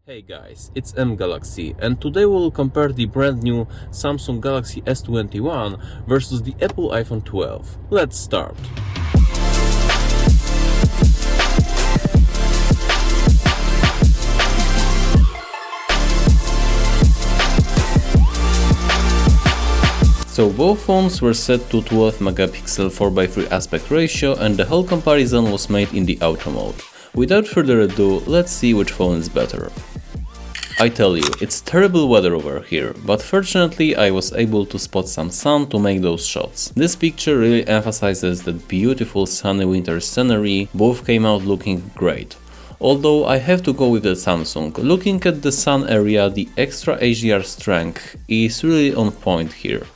Hey guys, it's Galaxy, and today we'll compare the brand new Samsung Galaxy S21 versus the Apple iPhone 12. Let's start. So both phones were set to 12 megapixel 4:3 aspect ratio, and the whole comparison was made in the auto mode. Without further ado, let's see which phone is better. I tell you, it's terrible weather over here, but fortunately I was able to spot some sun to make those shots. This picture really emphasizes that beautiful sunny winter scenery. Both came out looking great. Although I have to go with the Samsung. Looking at the sun area, the extra HDR strength is really on point here.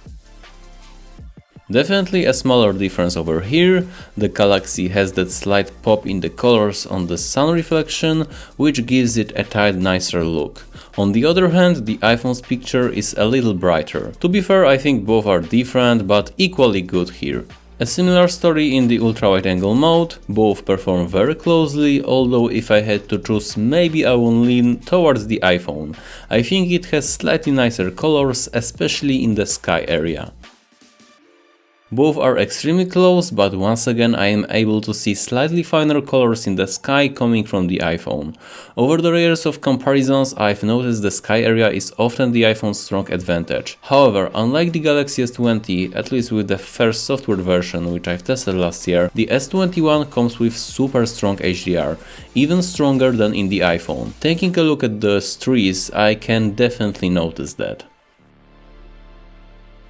Definitely a smaller difference over here. The Galaxy has that slight pop in the colors on the sun reflection, which gives it a tad nicer look. On the other hand, the iPhone's picture is a little brighter. To be fair, I think both are different, but equally good here. A similar story in the ultra-wide-angle mode. Both perform very closely, although if I had to choose, maybe I would lean towards the iPhone. I think it has slightly nicer colors, especially in the sky area. Both are extremely close, but once again I am able to see slightly finer colors in the sky coming from the iPhone. Over the years of comparisons, I've noticed the sky area is often the iPhone's strong advantage. However, unlike the Galaxy S20, at least with the first software version which I've tested last year, the S21 comes with super strong HDR, even stronger than in the iPhone. Taking a look at the trees, I can definitely notice that.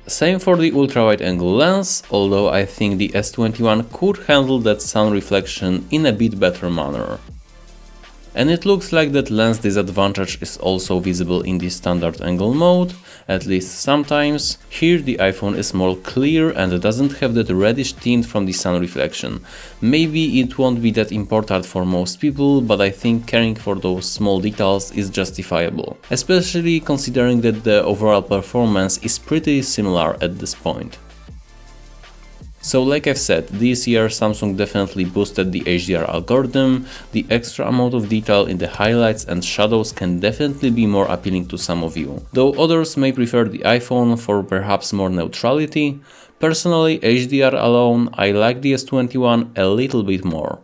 Same for the ultra-wide-angle lens, although I think the S21 could handle that sun reflection in a bit better manner. And it looks like that lens disadvantage is also visible in the standard angle mode, at least sometimes. Here the iPhone is more clear and doesn't have that reddish tint from the sun reflection. Maybe it won't be that important for most people, but I think caring for those small details is justifiable, especially considering that the overall performance is pretty similar at this point. So like I've said, this year Samsung definitely boosted the HDR algorithm. The extra amount of detail in the highlights and shadows can definitely be more appealing to some of you, though others may prefer the iPhone for perhaps more neutrality. Personally, HDR alone, I like the S21 a little bit more.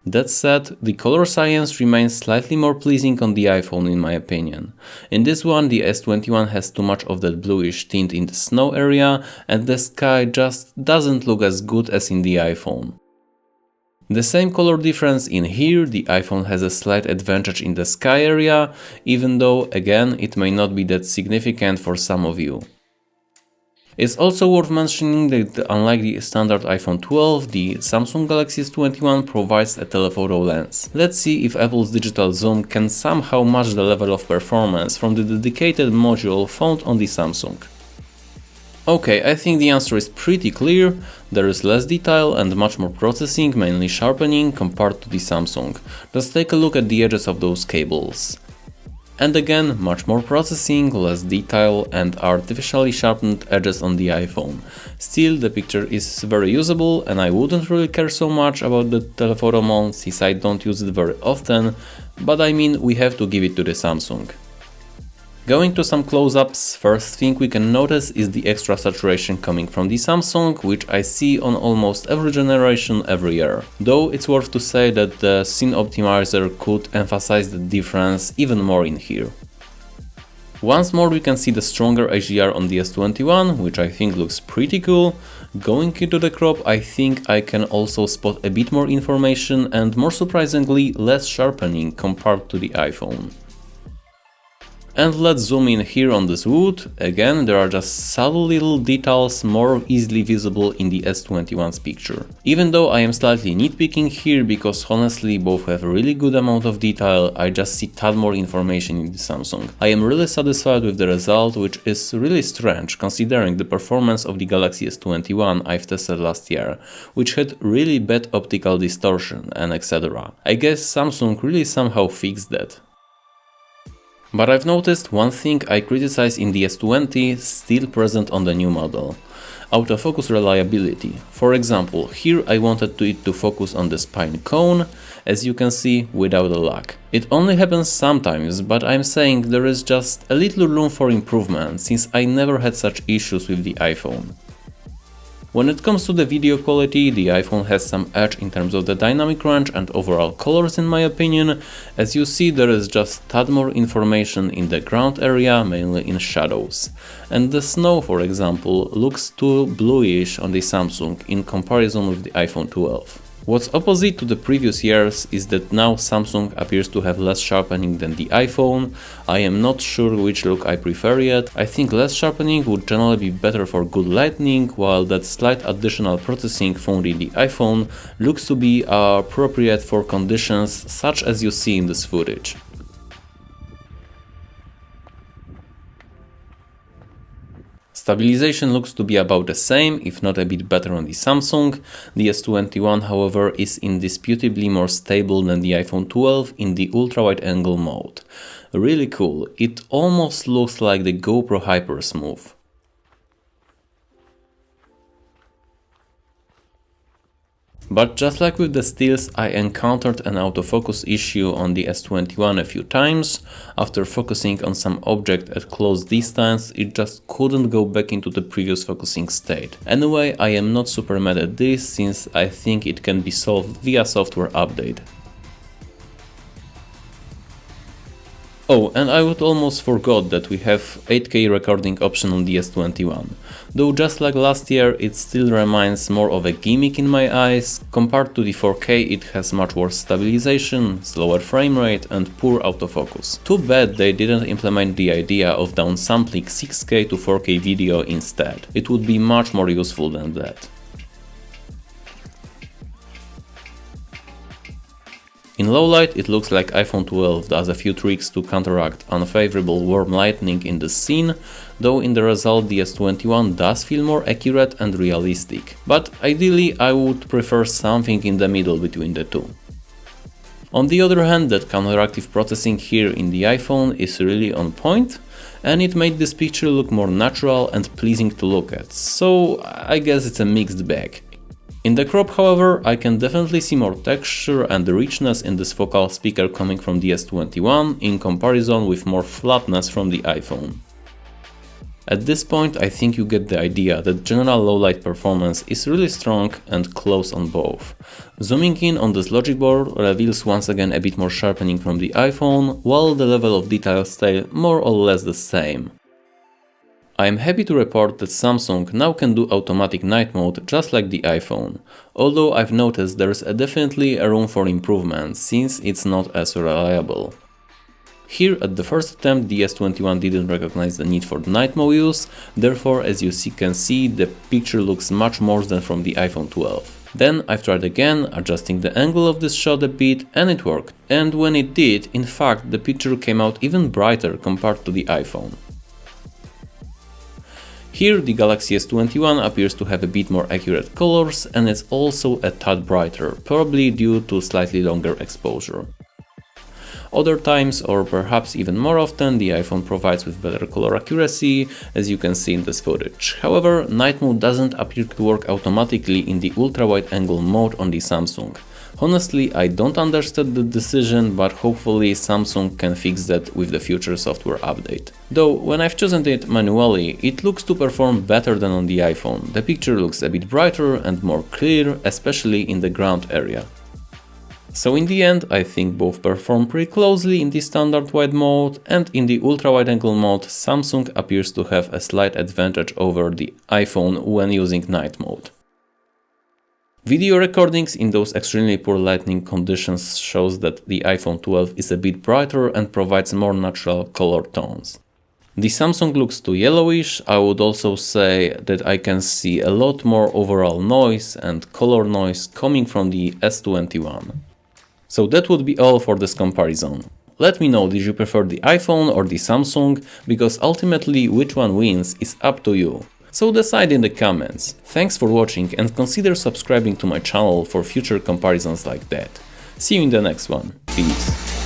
That said, the color science remains slightly more pleasing on the iPhone in my opinion. In this one, the S21 has too much of that bluish tint in the snow area, and the sky just doesn't look as good as in the iPhone. The same color difference in here, the iPhone has a slight advantage in the sky area, even though again it may not be that significant for some of you. It's also worth mentioning that unlike the standard iPhone 12, the Samsung Galaxy S21 provides a telephoto lens. Let's see if Apple's digital zoom can somehow match the level of performance from the dedicated module found on the Samsung. Okay, I think the answer is pretty clear. There is less detail and much more processing, mainly sharpening, compared to the Samsung. Just take a look at the edges of those cables. And again, much more processing, less detail and artificially sharpened edges on the iPhone. Still, the picture is very usable and I wouldn't really care so much about the telephoto mode since I don't use it very often, but I mean we have to give it to the Samsung. Going to some close-ups, first thing we can notice is the extra saturation coming from the Samsung, which I see on almost every generation every year. Though it's worth to say that the Scene Optimizer could emphasize the difference even more in here. Once more we can see the stronger HDR on the S21, which I think looks pretty cool. Going into the crop, I think I can also spot a bit more information and more surprisingly less sharpening compared to the iPhone. And let's zoom in here on this wood. Again, there are just subtle little details more easily visible in the S21's picture. Even though I am slightly nitpicking here because honestly both have a really good amount of detail, I just see tad more information in the Samsung. I am really satisfied with the result, which is really strange considering the performance of the Galaxy S21 I've tested last year, which had really bad optical distortion and etc. I guess Samsung really somehow fixed that. But I've noticed one thing I criticize in the S20 still present on the new model. Autofocus reliability. For example, here I wanted it to focus on the spine cone, as you can see, without a lag. It only happens sometimes, but I'm saying there is just a little room for improvement, since I never had such issues with the iPhone. When it comes to the video quality, the iPhone has some edge in terms of the dynamic range and overall colors in my opinion. As you see, there is just a tad more information in the ground area, mainly in shadows. And the snow, for example, looks too bluish on the Samsung in comparison with the iPhone 12. What's opposite to the previous years is that now Samsung appears to have less sharpening than the iPhone. I am not sure which look I prefer yet. I think less sharpening would generally be better for good lighting, while that slight additional processing found in the iPhone looks to be appropriate for conditions such as you see in this footage. Stabilization looks to be about the same, if not a bit better on the Samsung. The S21, however, is indisputably more stable than the iPhone 12 in the ultra-wide angle mode. Really cool, it almost looks like the GoPro Hyper Smooth. But just like with the stills, I encountered an autofocus issue on the S21 a few times. After focusing on some object at close distance, it just couldn't go back into the previous focusing state. Anyway, I am not super mad at this, since I think it can be solved via software update. Oh, and I would almost forgot that we have 8K recording option on the S21. Though just like last year, it still remains more of a gimmick in my eyes. Compared to the 4K, it has much worse stabilization, slower frame rate and poor autofocus. Too bad they didn't implement the idea of downsampling 6K to 4K video instead. It would be much more useful than that. In low light, it looks like iPhone 12 does a few tricks to counteract unfavorable warm lighting in the scene, though in the result the S21 does feel more accurate and realistic. But ideally I would prefer something in the middle between the two. On the other hand, that counteractive processing here in the iPhone is really on point, and it made this picture look more natural and pleasing to look at, so I guess it's a mixed bag. In the crop, however, I can definitely see more texture and richness in this focal speaker coming from the S21 in comparison with more flatness from the iPhone. At this point, I think you get the idea that general low-light performance is really strong and close on both. Zooming in on this logic board reveals once again a bit more sharpening from the iPhone, while the level of detail stays more or less the same. I am happy to report that Samsung now can do automatic night mode just like the iPhone, although I've noticed there's definitely a room for improvement since it's not as reliable. Here at the first attempt the S21 didn't recognize the need for night mode use, therefore as you can see the picture looks much worse than from the iPhone 12. Then I've tried again, adjusting the angle of this shot a bit, and it worked. And when it did, in fact the picture came out even brighter compared to the iPhone. Here the Galaxy S21 appears to have a bit more accurate colors and it's also a tad brighter, probably due to slightly longer exposure. Other times, or perhaps even more often, the iPhone provides with better color accuracy, as you can see in this footage. However, night mode doesn't appear to work automatically in the ultra-wide angle mode on the Samsung. Honestly, I don't understand the decision, but hopefully Samsung can fix that with the future software update. Though, when I've chosen it manually, it looks to perform better than on the iPhone. The picture looks a bit brighter and more clear, especially in the ground area. So in the end, I think both perform pretty closely in the standard wide mode, and in the ultra-wide angle mode, Samsung appears to have a slight advantage over the iPhone when using night mode. Video recordings in those extremely poor lighting conditions shows that the iPhone 12 is a bit brighter and provides more natural color tones. The Samsung looks too yellowish. I would also say that I can see a lot more overall noise and color noise coming from the S21. So that would be all for this comparison. Let me know, did you prefer the iPhone or the Samsung, because ultimately which one wins is up to you. So decide in the comments. Thanks for watching and consider subscribing to my channel for future comparisons like that. See you in the next one. Peace.